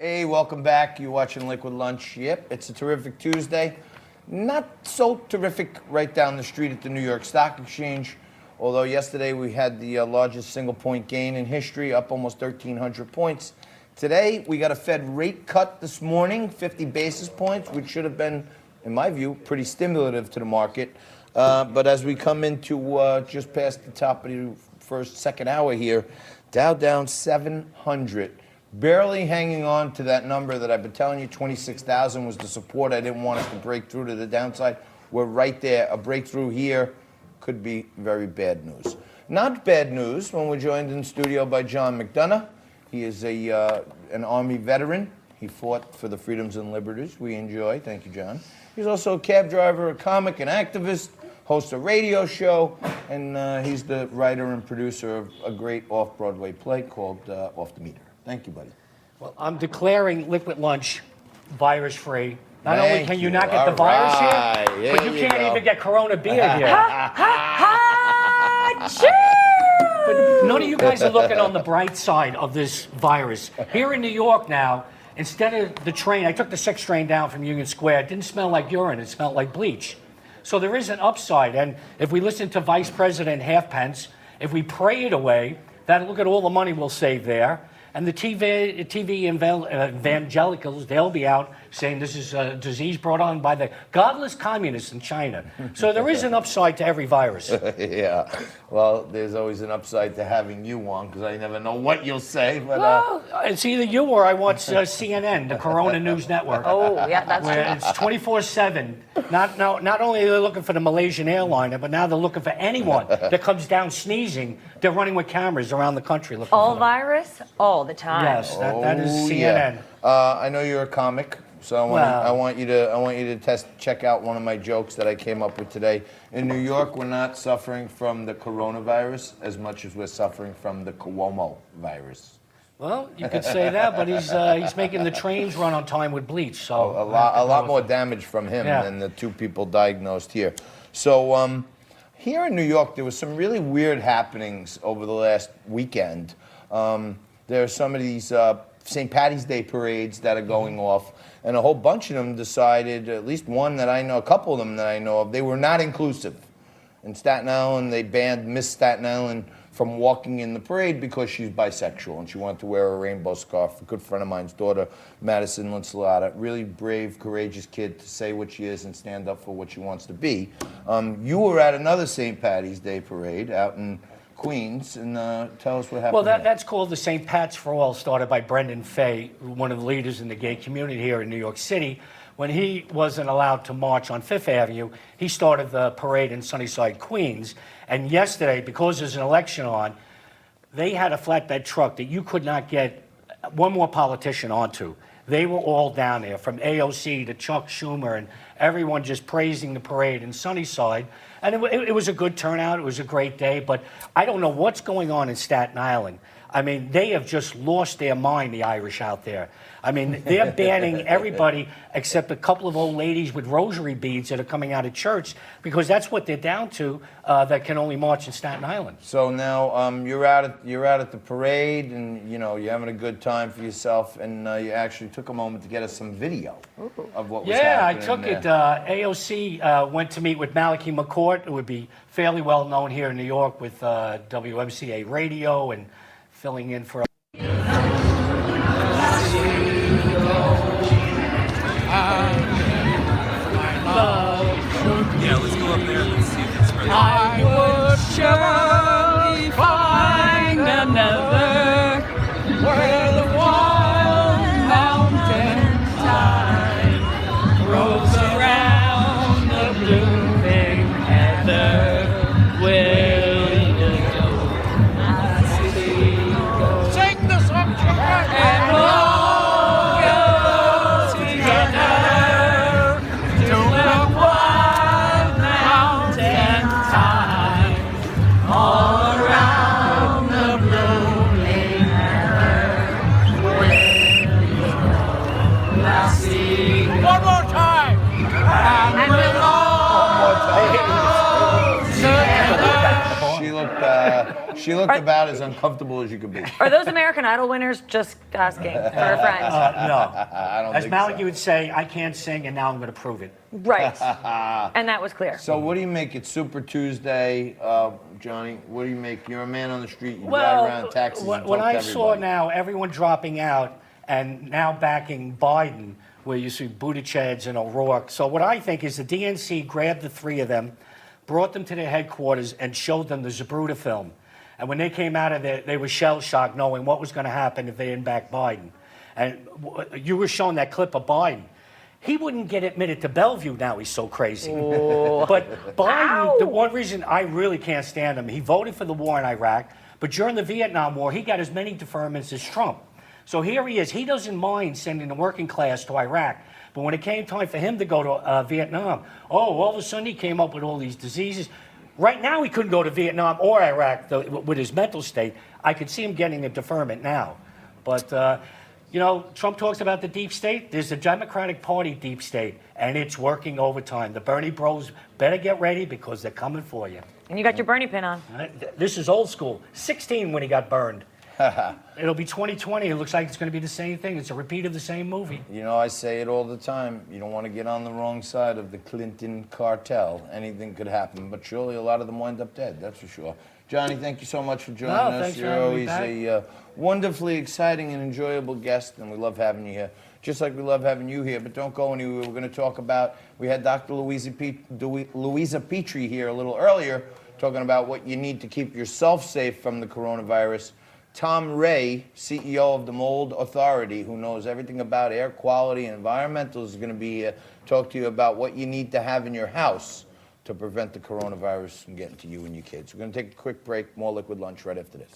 Hey, welcome back. You're watching Liquid Lunch. Yep, it's a terrific Tuesday. Not so terrific right down the street at the New York Stock Exchange, although yesterday we had the largest single-point gain in history, up almost 1,300 points. Today, we got a Fed rate cut this morning, 50 basis points, which should have been, in my view, pretty stimulative to the market. But as we come into just past the top of the second hour here, Dow down 700. Barely hanging on to that number that I've been telling you, 26,000 was the support. I didn't want us to break through to the downside. We're right there. A breakthrough here could be very bad news. Not bad news when we're joined in studio by John McDonough. He is an Army veteran. He fought for the freedoms and liberties we enjoy. Thank you, John. He's also a cab driver, a comic, an activist, hosts a radio show, and he's the writer and producer of a great off-Broadway play called Off the Meter. Thank you, buddy. Well, I'm declaring Liquid Lunch virus-free. Not only can you not get the virus here, but you can't even get Corona beer here. But none of you guys are looking on the bright side of this virus. Here in New York now, instead of the train, I took the 6 train down from Union Square. It didn't smell like urine. It smelled like bleach. So there is an upside. And if we listen to Vice President Halfpence, if we pray it away, look at all the money we'll save there. And the TV evangelicals, they'll be out saying this is a disease brought on by the godless communists in China. So there is an upside to every virus. Yeah. Well, there's always an upside to having you on, because I never know what you'll say. But well, it's either you or I watch CNN, the Corona News Network. Oh, yeah, that's where true. It's 24/7. Not only are they looking for the Malaysian airliner, but now they're looking for anyone that comes down sneezing. They're running with cameras around the country looking All for them. virus, all the time. Yes, that is CNN. Yeah. I know you're a comic, so I want you to check out one of my jokes that I came up with today. In New York, we're not suffering from the coronavirus as much as we're suffering from the Cuomo-Virus. Well, you could say that, but he's making the trains run on time with bleach. So a lot more damage from him than the 2 people diagnosed here. So here in New York, there was some really weird happenings over the last weekend. There are some of these St. Patty's Day parades that are going off, and a whole bunch of them decided, at least one that I know, a couple of them that I know of, they were not inclusive. In Staten Island, they banned Miss Staten Island from walking in the parade because she's bisexual and she wanted to wear a rainbow scarf. A good friend of mine's daughter, Madison Linsalata, really brave, courageous kid to say what she is and stand up for what she wants to be. You were at another St. Patty's Day parade out in Queens, and tell us what happened. Well, that's called the St. Pat's for All, started by Brendan Fay, one of the leaders in the gay community here in New York City. When he wasn't allowed to march on Fifth Avenue, he started the parade in Sunnyside, Queens. And yesterday, because there's an election on, they had a flatbed truck that you could not get one more politician onto. They were all down there, from AOC to Chuck Schumer, and everyone just praising the parade in Sunnyside. And it was a good turnout. It was a great day. But I don't know what's going on in Staten Island. I mean, they have just lost their mind, the Irish out there. I mean, they're banning everybody except a couple of old ladies with rosary beads that are coming out of church, because that's what they're down to, that can only march in Staten Island. So now you're out at the parade, and you're having a good time for yourself, and you actually took a moment to get us some video of what was happening. Yeah, I took there. it. AOC went to meet with Malachi McCourt, who would be fairly well known here in New York with WMCA radio and filling in for. Yeah, let's go up there and let's see if it's really. I would surely find another where the wild mountain tide rolls around the blooming heather. Will you go? I see. She looked about as uncomfortable as you could be. Are those American Idol winners? Just asking for a friend. No. I don't As think Malachi so. would say, I can't sing, and now I'm going to prove it. Right. And that was clear. So what do you make it Super Tuesday, Johnny? What do you make? You're a man on the street. You drive around taxis and what talk to I saw everybody. now, everyone dropping out and now backing Biden, where you see Buttigieg and O'Rourke. So what I think is the DNC grabbed the three of them, brought them to their headquarters, and showed them the Zapruder film. And when they came out of there, they were shell-shocked knowing what was going to happen if they didn't back Biden. And you were showing that clip of Biden. He wouldn't get admitted to Bellevue now. He's so crazy. But Biden, the one reason I really can't stand him, he voted for the war in Iraq, but during the Vietnam War, he got as many deferments as Trump. So here he is. He doesn't mind sending the working class to Iraq. But when it came time for him to go to Vietnam, all of a sudden he came up with all these diseases. Right now he couldn't go to Vietnam or Iraq with his mental state. I could see him getting a deferment now. But, you know, Trump talks about the deep state. There's a Democratic Party deep state, and it's working overtime. The Bernie bros better get ready because they're coming for you. And you got your Bernie pin on. This is old school. 16 when he got burned. It'll be 2020. It looks like it's going to be the same thing. It's a repeat of the same movie. You know, I say it all the time. You don't want to get on the wrong side of the Clinton cartel. Anything could happen, but surely a lot of them wind up dead. That's for sure. Johnny, thank you so much for joining us. Thanks for You're having me always back. a wonderfully exciting and enjoyable guest, and we love having you here. Just like we love having you here, but don't go anywhere. We're going to talk about, we had Dr. Louisa Petrie here a little earlier, talking about what you need to keep yourself safe from the coronavirus. Tom Ray, CEO of the Mold Authority, who knows everything about air quality and environmental, is going to be talk to you about what you need to have in your house to prevent the coronavirus from getting to you and your kids. We're going to take a quick break. More Liquid Lunch right after this.